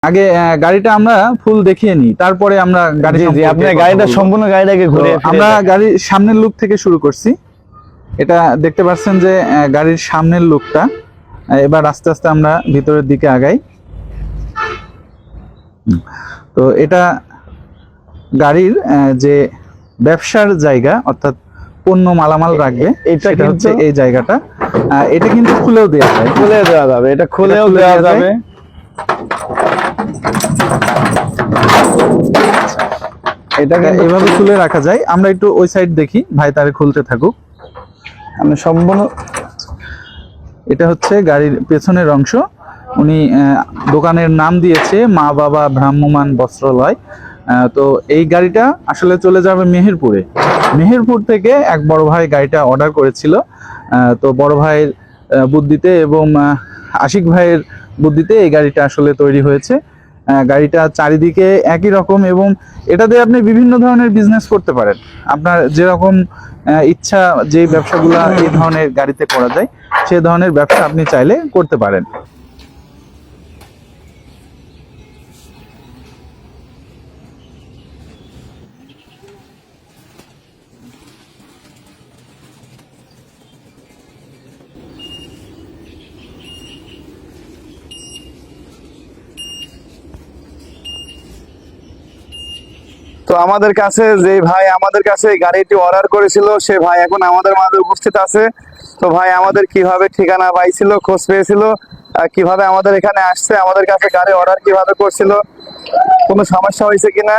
আগে গাড়িটা আমরা ফুল দেখিয়ে নিই, তারপরে আমরা গাড়ি আপনি গাড়িটা সম্পূর্ণ গাড়িটাকে ঘুরে আমরা গাড়ির সামনের লুক থেকে শুরু করছি। এটা দেখতে পাচ্ছেন যে গাড়ির সামনের লুকটা। এবার আস্তে আস্তে আমরা ভিতরের দিকে আগাই। তো এটা গাড়ির যে ব্যবসার জায়গা, অর্থাৎ পণ্য মালামাল রাখবে, এটা হচ্ছে এই জায়গাটা। এটা কিন্তু খুলেও দেওয়া যায়, এটা খুলেও দেওয়া যাবে। এটাকে এভাবে খুলে রাখা যায়। আমরা একটু ওই সাইড দেখি, ভাই তারে খুলতে থাকুক। আমি সম্পূর্ণ, এটা হচ্ছে গাড়ির পেছনের অংশ। উনি দোকানের নাম দিয়েছে মা বাবা ভ্রাম্যমান বস্ত্রালয়। তো এই গাড়িটা আসলে চলে যাবে মেহেরপুরে। মেহেরপুর থেকে এক বড় ভাই গাড়িটা অর্ডার করেছিল। তো বড় ভাইয়ের বুদ্ধিতে এবং আশিক ভাইয়ের বুদ্ধিতে এই গাড়িটা আসলে তৈরি হয়েছে। গাড়িটা চারিদিকে একই রকম, এবং এটাতে আপনি বিভিন্ন ধরনের বিজনেস করতে পারেন। আপনার যেরকম ইচ্ছা, যে ব্যবসাগুলো এই ধরনের গাড়িতে করা যায়, সেই ধরনের ব্যবসা আপনি চাইলে করতে পারেন। তো আমাদের কাছে যে ভাই আমাদের কাছে গাড়িটি অর্ডার করেছিল, সে ভাই এখন আমাদের মাঝে উপস্থিত আছে। তো ভাই আমাদের কিভাবে ঠিকানা পাইছিল, খোঁজ পেয়েছিল, কিভাবে আমাদের এখানে আসছে, আমাদের কাছে গাড়ি অর্ডার কিভাবে করছিল, কোনো সমস্যা হয়েছে কিনা,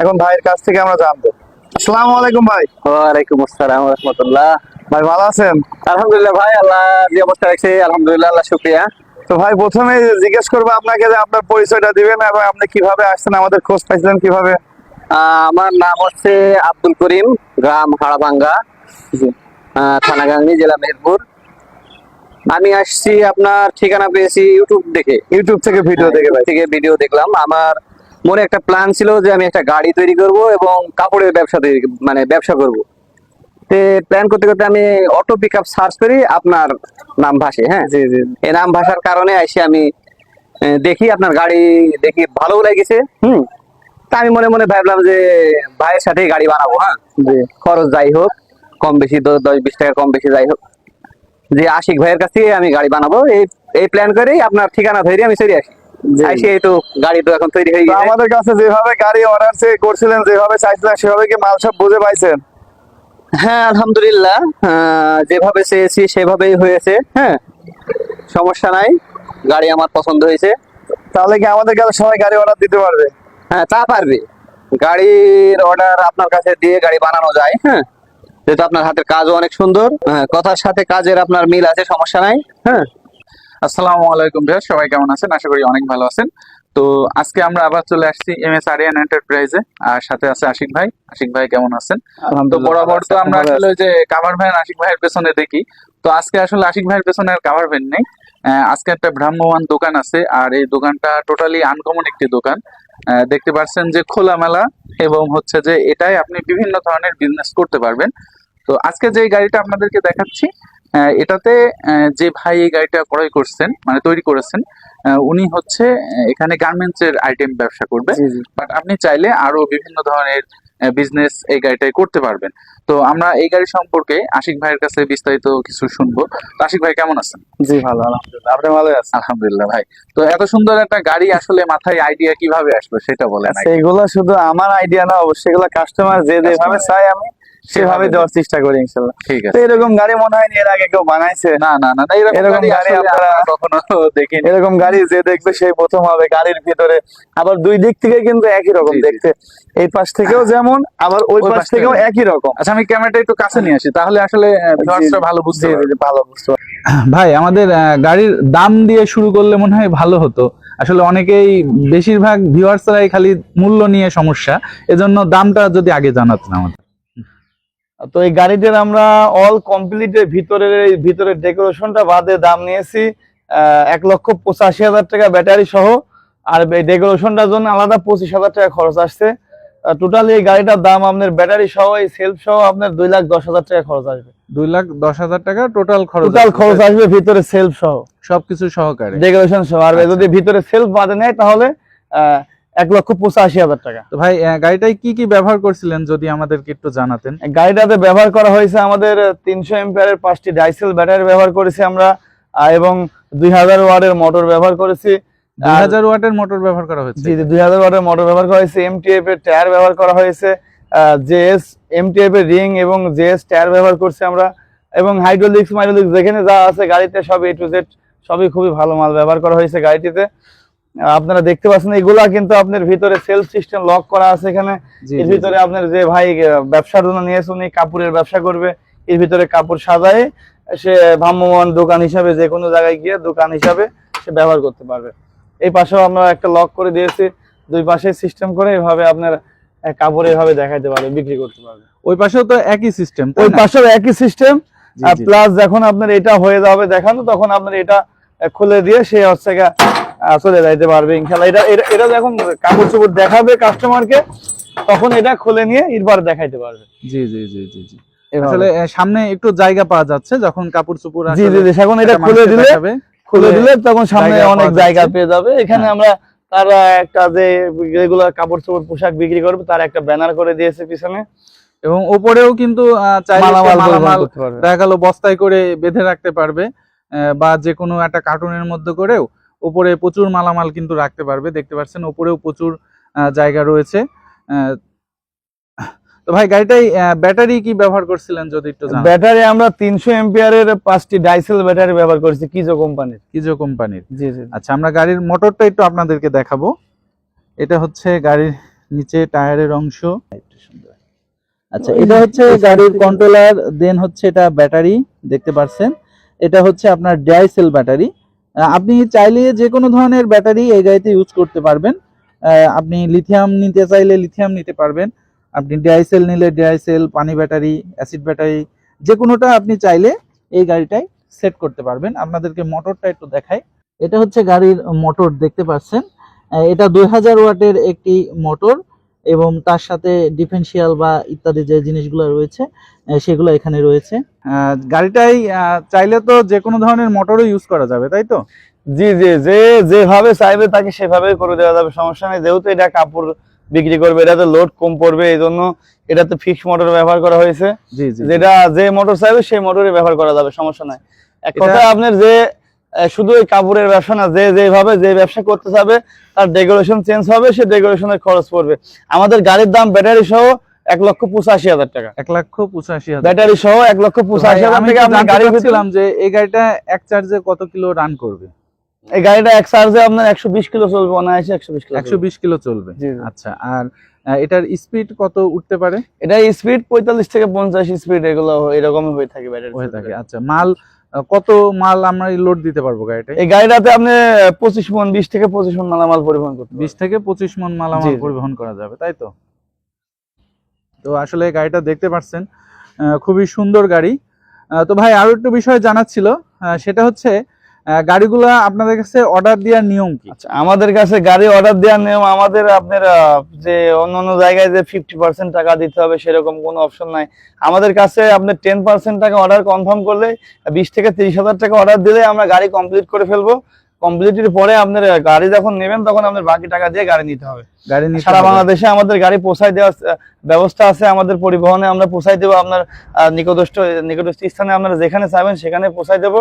এখন ভাইয়ের কাছ থেকে আমরা জানবো। আসসালামু আলাইকুম ভাই। ওয়ালাইকুম আসসালাম ওয়া রাহমাতুল্লাহ। ভাই ভালো আছেন? আলহামদুলিল্লাহ ভাই, আল্লাহ যে অবস্থা রাখছে আলহামদুলিল্লাহ, আল্লাহ শুকরিয়া। তো ভাই প্রথমে জিজ্ঞেস করবো আপনাকে যে আপনার পরিচয়টা দিবেন এবং আপনি কিভাবে আসছেন, আমাদের খোঁজ পাইছিলেন কিভাবে? আমার নাম হচ্ছে আব্দুল করিম, গ্রাম হাড়াভাঙ্গা, থানা গাংনী, জেলা মেহেরপুর। আমি আসছি আপনার ঠিকানা পেয়েছি ইউটিউব দেখে। ইউটিউব থেকে ভিডিও দেখে ভাই? থেকে ভিডিও দেখলাম। আমার মনে একটা প্ল্যান ছিল যে আমি একটা গাড়ি তৈরি করব এবং কাপড়ের ব্যবসা তৈরি, মানে ব্যবসা করব। তে প্ল্যান করতে করতে আমি অটো পিকআপ সার্চ করি, আপনার নাম ভাসে। হ্যাঁ, জি জি। এই নাম ভাষার কারণে এসে আমি দেখি আপনার গাড়ি, দেখি ভালো লেগেছে। তা আমি মনে মনে ভাবলাম যে ভাইয়ের সাথেই গাড়ি বানাবো। হ্যাঁ, খরচ যাই হোক, কম বেশি 10-20 টাকা কম বেশি যাই হোক, যে আশিক ভাইয়ের কাছ থেকে আমি গাড়ি বানাবো, এই প্ল্যান করেই আপনার ঠিকানা ধরে আমি চলে আসি। এই তো গাড়ি তো এখন তৈরি হয়ে গেছে। আমাদের কাছে যেভাবে গাড়ি অর্ডার করছিলেন, যেভাবে চাইছিলেন, সেভাবে কি মাল সব বুঝে পাইছেন? হ্যাঁ আলহামদুলিল্লাহ, যেভাবে চেয়েছি সেভাবেই হয়েছে। হ্যাঁ, সমস্যা নাই, গাড়ি আমার পছন্দ হয়েছে। তাহলে কি আমাদের কাছে সবাই গাড়ি অর্ডার দিতে পারবে? হ্যাঁ, তা পারবে। গাড়ির অর্ডার আপনার কাছে দিয়ে গাড়ি বানানো যায়। হ্যাঁ, যেহেতু আপনার হাতের কাজও অনেক সুন্দর, কথার সাথে কাজের আপনার মিল আছে, সমস্যা নাই। হ্যাঁ, আসসালামু আলাইকুম ভাই, সবাই কেমন আছেন? আশা করি অনেক ভালো আছেন। তো আজকে আমরা আবার চলে আসছি MS আরিয়ান এন্টারপ্রাইজে, আর সাথে আছে আশিক ভাই। আশিক ভাই কেমন আছেন? তো বরাবর তো আমরা আসলে যে কাভার ভ্যান আশিক ভাইয়ের পেছনে দেখি, তো আজকে আসলে আশিক ভাইয়ের পেছনে আর কাভার ভ্যান নেই। আজকে একটা ভ্রাম্যমান দোকান আছে, আর এই দোকানটা টোটালি আনকমন একটি দোকান। দেখতে পাচ্ছেন যে খোলামেলা, এবং হচ্ছে যে এটাই আপনি বিভিন্ন ধরনের বিজনেস করতে পারবেন। তো আজকে যে গাড়িটা আপনাদেরকে দেখাচ্ছি, এটাতে যে ভাই এই গাড়িটা ক্রয় করছেন, মানে তৈরি করেছেন, উনি হচ্ছে এখানে গার্মেন্টস এর আইটেম ব্যবসা করবে। বাট আপনি চাইলে আরো বিভিন্ন ধরনের বিজনেস এই গাড়িটাই করতে পারবেন। তো আমরা এই গাড়ি সম্পর্কে আশিক ভাইয়ের কাছে বিস্তারিত কিছু শুনবো। তো আশিক ভাই কেমন আছেন? জি ভালো, আলহামদুলিল্লাহ। আপনি ভালো আছেন? আলহামদুলিল্লাহ ভাই। তো এত সুন্দর একটা গাড়ি আসলে মাথায় আইডিয়া কিভাবে আসলো সেটা বলেন। সেইগুলো শুধু আমার আইডিয়া না, অবশ্যই এগুলো কাস্টমার যেভাবে চাই আমি সেভাবে দেওয়ার চেষ্টা করি ইনশাআল্লাহ। ঠিক আছে। তো এরকম গাড়ি মনে হয় এর আগে কেউ বানাইছে? না না না, এরকম গাড়ি আপনারা কখনো দেখিনি। এরকম গাড়ি যে দেখবে সেই প্রথম হবে। গাড়ির ভিতরে আবার দুই দিক থেকে কিন্তু একই রকম দেখতে, এই পাশ থেকেও যেমন, আবার ওই পাশ থেকেও একই রকম। আচ্ছা, আমি ক্যামেরাটা একটু কাছে নিয়ে আসি, তাহলে আসলে ভিউয়ার্সরা ভালো বুঝতে পারবে। ভালো বুঝতে পারবে। ভাই, আমাদের গাড়ির দাম দিয়ে শুরু করলে মনে হয় ভালো হতো। আসলে অনেকেই, বেশিরভাগ ভিউয়ার্সরাই খালি মূল্য নিয়ে সমস্যা, এজন্য দামটা যদি আগে জানাতেন আমাদের। তো এই গাড়িটার আমরা অল কমপ্লিটের ভিতরে ডেকোরেশনটা বাদে দাম নিয়েছি 1,85,000 টাকা ব্যাটারি সহ, আর এই ডেকোরেশনটার জন্য আলাদা 25,000 টাকা খরচ আসছে। টোটালি এই গাড়িটার দাম আপনার ব্যাটারি সহ, এই সেলফ সহ আপনার 2,10,000 টাকা খরচ আসবে। 2,10,000 টাকা টোটাল খরচ আসবে ভিতরে সেলফ সহ, সবকিছু সহকারে, ডেকোরেশন সহ। আর যদি ভিতরে সেলফ বাদে নেয় তাহলে 1,85,000 টাকা। তো ভাই গাড়িটায় কি কি ব্যবহার করছিলেন যদি আমাদেরকে একটু জানাতেন। গাড়িটাতে ব্যবহার করা হয়েছে আমাদের 300 এম্পিয়ারের 5টি ডাইসেল ব্যাটারি ব্যবহার করেছি আমরা, এবং 2000 ওয়াটের মোটর ব্যবহার করেছি। 2000 ওয়াটের মোটর ব্যবহার করা হয়েছে। জি 2000 ওয়াটের মোটর ব্যবহার করা হয়েছে। এমটিএফ এর টায়ার ব্যবহার করা হয়েছে, জেএস এমটিএফ এর রিং এবং জেএস টায়ার ব্যবহার করছি আমরা, এবং হাইড্রোলিক্স মাইড্রোলিক্স যেখানে যা আছে গাড়িতে সব A to Z সবই খুবই ভালো মাল ব্যবহার করা হয়েছে গাড়িটিতে। আপনারা দেখতে পাচ্ছেন এগুলা কিন্তু আপনার ভিতরে সেলফ সিস্টেম লক করা আছে এখানে। এর ভিতরে আপনার যে ভাই ব্যবসার জন্য নিয়েছে উনি কাপড়ের ব্যবসা করবে, এর ভিতরে কাপড় সাজায় সে ভ্রাম্যমাণ দোকান হিসাবে যে কোনো জায়গায় গিয়ে দোকান হিসাবে সে ব্যবহার করতে পারবে। এই পাশেও আমরা একটা লক করে দিয়েছি, দুই পাশে সিস্টেম করে এভাবে আপনার কাপড় এভাবে দেখাইতে পারবে, বিক্রি করতে পারবে। ওই পাশেও তো একই সিস্টেম, ওই পাশেও একই সিস্টেম। প্লাস যখন আপনার এটা হয়ে যাবে দেখানো তখন আপনার এটা খুলে দিয়ে সে হচ্ছে চলে যাইতে পারবে ইনশাআল্লাহ। এটা যখন কাপড় চোপড় দেখাবে কাস্টমারকে তখন এটা খুলে নিয়ে এরপর দেখাইতে পারবে। জি জি জি জি জি। আসলে সামনে একটু জায়গা পাওয়া যাচ্ছে যখন কাপড় চোপড় জি জি এখন এটা খুলে দিলে তখন সামনে অনেক জায়গা পেয়ে যাবে। এখানে আমরা তার একটা যে রেগুলার কাপড় চোপড় পোশাক বিক্রি করবে তার একটা ব্যানার করে দিয়েছে পিছনে, এবং উপরেও কিন্তু মালামাল দেখা গেল বস্তায় করে বেঁধে রাখতে পারবে, বা যে কোনো একটা কার্টুনের মধ্যে করেও উপরে প্রচুর মালামাল কিন্তু রাখতে পারবে। দেখতে পাচ্ছেন উপরেও প্রচুর জায়গা রয়েছে। তো ভাই গাড়িটাই ব্যাটারি কি ব্যবহার করছিলেন যদি একটু জানান। ব্যাটারি আমরা 300 এম্পিয়ারের 5টি ডাইসেল ব্যাটারি ব্যবহার করেছি কিজো কোম্পানির। কিজো কোম্পানির। জি জি। আচ্ছা আমরা গাড়ির মোটরটা একটু আপনাদেরকে দেখাবো। এটা হচ্ছে গাড়ির নিচে টায়ারের অংশ। আচ্ছা এটা হচ্ছে গাড়ির কন্ট্রোলার, দেন হচ্ছে এটা ব্যাটারি দেখতে পাচ্ছেন। এটা হচ্ছে আপনার ডাইসেল ব্যাটারি। আপনি চাইলে যে কোনো ধরনের ব্যাটারি এই গাড়িতে ইউজ করতে পারবেন। আপনি লিথিয়াম নিতে চাইলে লিথিয়াম নিতে পারবেন, আপনি ডাইসেল নিলে ডাইসেল, পানি ব্যাটারি, অ্যাসিড ব্যাটারি, যে কোনোটা আপনি চাইলে এই গাড়িটায় সেট করতে পারবেন। আপনাদেরকে মোটরটা একটু দেখাই। এটা হচ্ছে গাড়ির মোটর দেখতে পাচ্ছেন। এটা 2000 ওয়াটের একটি মোটর এবং তার সাথে ডিফারেন্সিয়াল বা ইত্যাদি যে জিনিসগুলো রয়েছে সেগুলো এখানে রয়েছে। গাড়িটাই চাইলে তো যে কোনো ধরনের মোটরও ইউজ করা যাবে, তাই তো? জি জি, যেভাবে চাইবে তাকে সেভাবে করে দেওয়া যাবে, সমস্যা নেই। যেহেতু এটা কাপড় বিক্রি করবে এটাতে লোড কম পড়বে, এই জন্য এটাতে ফিক্সড মোটর ব্যবহার করা হয়েছে। জি জি, যেটা যে মোটর চাইবে সেই মোটরে ব্যবহার করা যাবে, সমস্যা নাই। এক কথায় আপনার যে শুধু ওই কাপড়ের ব্যবসা না, যেভাবে যে ব্যবসা করতে চাবে তার ডেকোরেশন চেঞ্জ হবে, সে ডেকোরেশনের খরচ পড়বে। আমাদের গাড়ির দাম ব্যাটারি সহ 1,85,000 টাকা। 1,85,000 ব্যাটারি সহ 1,85,000 টাকা। আমি গাড়ি বলছিলাম যে এই গাড়িটা এক চার্জে কত কিলো রান করবে? এই গাড়িটা এক চার্জে আপনার 120 কিলো চলবে, অনায়াসে 120 কিলো চলবে। আচ্ছা, আর এটার স্পিড কত উঠতে পারে? এটা স্পিড 45 থেকে 50 স্পিড এগুলো এরকমই হয়ে থাকে ব্যাটারি হয়ে থাকে। আচ্ছা, কত মাল আমরা লোড দিতে পারবো গাড়িটায়? এই গাড়িটাতে আপনি 25 মণ 20 থেকে 25 মণ মালামাল পরিবহন করতে 20 থেকে 25 মণ মালামাল পরিবহন করা যাবে, তাই তো? তো আসলে গাড়িটা দেখতে পাচ্ছেন খুবই সুন্দর গাড়ি। তো ভাই আরো একটু বিষয় জানার ছিল, সেটা হচ্ছে গাড়িগুলা আপনাদের কাছে অর্ডার দেওয়ার নিয়ম কি? আচ্ছা, আমাদের কাছে গাড়ি অর্ডার দেওয়ার নিয়ম, আমাদের আপনার যে অন্যান্য জায়গায় যে 50% টাকা দিতে হবে সেরকম কোনো অপশন নাই। আমাদের কাছে আপনি 10% টাকা অর্ডার কনফার্ম করলে 20 থেকে 30,000 টাকা অর্ডার দিলে আমরা গাড়ি কমপ্লিট করে ফেলবো। কমপ্লিটের পরে আপনার গাড়ি যখন নেবেন তখন আপনার বাকি টাকা দিয়ে গাড়ি নিতে হবে। সারা বাংলাদেশে আমাদের গাড়ি পৌঁছায় দেওয়ার ব্যবস্থা আছে, আমাদের পরিবহনে আমরা পৌঁছাই দেবো। আপনার নিকটস্থ স্থানে আপনারা যেখানে চাইবেন সেখানে পৌঁছাই দেবো।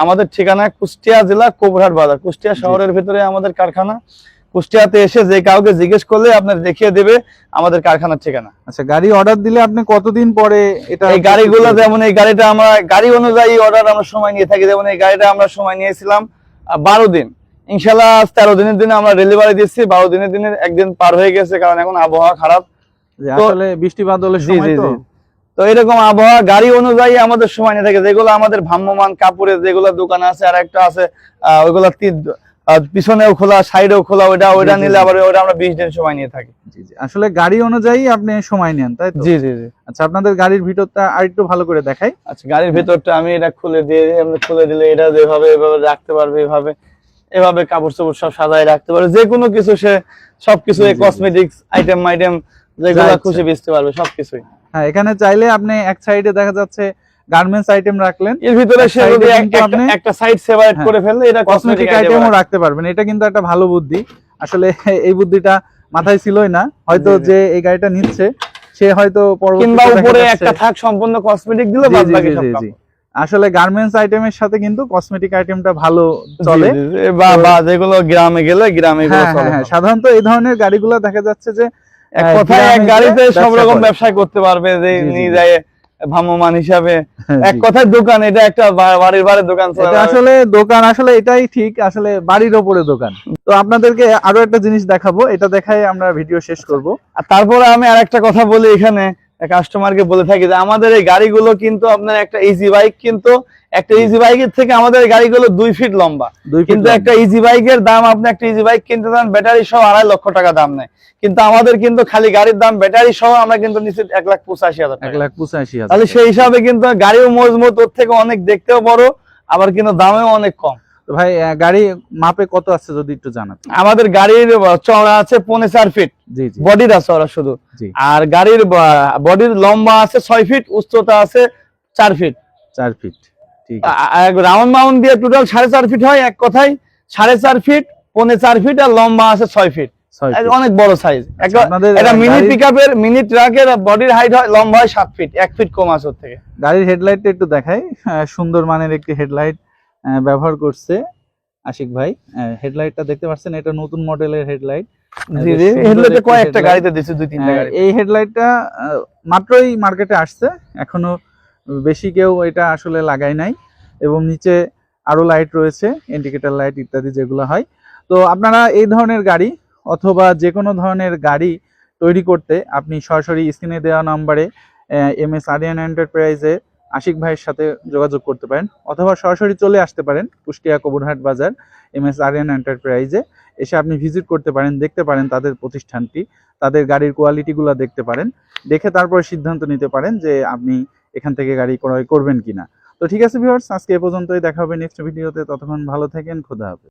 আমাদের ঠিকানা কুষ্টিয়া জেলা কোবরহাট বাজার, কুষ্টিয়া শহরের ভিতরে আমাদের কারখানা। কুষ্টিয়াতে এসে যে কাউকে জিজ্ঞেস করলে আপনার দেখিয়ে দেবে আমাদের কারখানার ঠিকানা। আচ্ছা, গাড়ি অর্ডার দিলে আপনি কতদিন পরে এটা? এই গাড়িগুলো যেমন এই গাড়িটা আমরা গাড়ি অনুযায়ী অর্ডার আমরা সময় নিয়ে থাকি। যেমন এই গাড়িটা আমরা সময় নিয়েছিলাম 12 দিন, ইনশাল্লাহ 13 দিনের দিনে আমরা ডেলিভারি দিচ্ছি। 12 দিনের একদিন পার হয়ে গেছে, কারণ এখন আবহাওয়া খারাপ, আসলে বৃষ্টি বাদলের সময় তো এরকম আবহাওয়া গাড়ি অনুযায়ী আমাদের সময় নিয়ে থাকে। যেগুলো আমাদের ভ্রাম্যমাণ কাপড়ের যেগুলো দোকান আছে, আর একটা আছে ওইগুলো পিছনেও খোলা, সাইডেও খোলা, ওইটা নিলে আবার ওইটা আমরা 20 দিন সময় নিয়ে থাকি। আসলে গাড়ি অনুযায়ী আপনি সময় নেন, তাই তো? জি জি জি। আচ্ছা, আপনাদের গাড়ির ভিতরটা আরেকটু ভালো করে দেখাই। আচ্ছা, গাড়ির ভিতরটা আমি এটা খুলে দিয়ে, আপনি খুলে দিলে এটা যেভাবে এভাবে রাখতে পারবে, এভাবে কাপড় চোপড় সব সাজায় রাখতে পারবে। যে কোনো কিছু সে সবকিছু কসমেটিক্স আইটেম যেগুলো খুশি বেচতে পারবে সবকিছুই। হ্যাঁ, এখানে চাইলে আপনি এক সাইডে দেখা যাচ্ছে গার্মেন্টস আইটেম রাখলেন, এর ভিতরে সে একটা সাইড সেপারেট করে ফেললে এটা কসমেটিক আইটেমও রাখতে পারবেন। এটা কিন্তু একটা ভালো বুদ্ধি। আসলে এই বুদ্ধিটা মাথায় ছিলই না, হয়তো জি, জি। যে এই গাড়িটা নিচ্ছে সে হয়তো কিংবা পরবর্তীতে দেখা উপরে যাচ্ছে- একটা থাক সম্পূর্ণ কসমেটিক দিল, জি, বাদ জি, বাকি জি, সব জি, জি। কাপড়। আসলে গার্মেন্টস আইটেমের সাথে কিন্তু কসমেটিক আইটেমটা ভালো চলে। জি, জি, জি। বা যেগুলো গ্রামে গেলে গ্রামে এগুলো হ্যাঁ, চলে হ্যাঁ, হ্যাঁ, ভালো। সাধারণত এই ধরনের গাড়িগুলো দেখা যাচ্ছে যে এক কথায় এক গ্রামে গাড়িতে গিয়ে সব ব্যবসা রকম করে। ব্যবসায় করতে পারবে, যে জি, জি, নিয়ে জি। যায় ভ্রাম্যমান হিসাবে। এক জি। কথায় দোকান, এটা একটা বাড়ির বাড়ির দোকান চলে এটা যাবে। আসলে দোকান, আসলে এটাই ঠিক, আসলে বাড়ির ওপরে দোকান। তো আপনাদেরকে আরো একটা জিনিস দেখাবো, এটা দেখাই আমরা ভিডিও শেষ করব। আর তারপরে আমি আরেকটা কথা বলি, এখানে কাস্টমারকে বলে থাকি যে আমাদের এই গাড়িগুলো কিন্তু আপনার একটা ইজি বাইক, কিন্তু একটা ইজি বাইকের থেকে আমাদের এই গাড়িগুলো 2 ফিট লম্বা। 2 ফিট কিন্তু লম্বা। একটা ইজি বাইকের দাম, আপনি একটা ইজি বাইক কিনতে চান ব্যাটারি সহ 2.5 লক্ষ টাকা দাম নেয়, কিন্তু আমাদের কিন্তু খালি গাড়ির দাম ব্যাটারি সহ আমরা কিন্তু নিচ্ছি 1,85,000 টাকা। 1,85,000। তাহলে সেই হিসাবে কিন্তু গাড়িও মজবুত, ওর থেকে অনেক দেখতেও বড়, আবার কিন্তু দামেও অনেক কম। তো ভাই গাড়ি মাপে কত আছে যদি একটু জানান। আমাদের গাড়ির চওড়া আছে 4.5 ফিট, জি, জি, বডিটা চওড়া শুধু। জি। আর গাড়ির বডির লম্বা আছে 6 ফিট, উচ্চতা আছে 4 ফিট। 4 ফিট, ঠিক আছে। রাউন্ড মাউন্ট দিয়ে টোটাল 4.5 ফিট হয়, এক কথায় 4.5 ফিট, 4.5 ফিট, আর লম্বা আছে 6 ফিট। 6 ফিট। অনেক বড় সাইজ। আপনাদের এটা মিনি গাড়ির- পিকআপের, মিনি ট্রাকের বডির হাইট হয়, লম্বা হয় 7 ফিট, 1 ফিট কম আছে ওর থেকে। গাড়ির হেডলাইটটা একটু দেখাই। সুন্দর মানের একটি হেডলাইট ব্যবহার করছে আশিক ভাই। হেডলাইটটা দেখতে পাচ্ছেন, এটা নতুন মডেলের হেডলাইট। জি জি, হেডলাইটে কয়েকটা গাড়িতে দিছে, 2-3টা গাড়ি। এই হেডলাইটটা মাত্রই মার্কেটে আসছে, এখনো বেশি কেউ এটা আসলে লাগায় নাই, এবং নিচে আরো লাইট রয়েছে, ইন্ডিকেটর লাইট ইত্যাদি যেগুলো হয়। তো আপনারা এই ধরনের গাড়ি অথবা যে কোনো ধরনের গাড়ি তৈরি করতে আপনি সরাসরি স্ক্রিনে দেওয়া নম্বরে MS আরিয়ান এন্টারপ্রাইজে আশিক ভাইয়ের সাথে যোগাযোগ করতে পারেন, অথবা সরাসরি চলে আসতে পারেন কুষ্টিয়া কবুরহাট বাজার MS আরিয়ান এন্টারপ্রাইজে। এসে আপনি ভিজিট করতে পারেন, দেখতে পারেন তাদের প্রতিষ্ঠানটি, তাদের গাড়ির কোয়ালিটিগুলো দেখতে পারেন, দেখে তারপর সিদ্ধান্ত নিতে পারেন যে আপনি এখান থেকে গাড়ি ক্রয় করবেন কিনা। তো ঠিক আছে ভিউয়ার্স, আজকে এ পর্যন্তই, দেখা হবে নেক্সট ভিডিওতে। ততক্ষণ ভালো থাকেন, খোদা হাফেজ।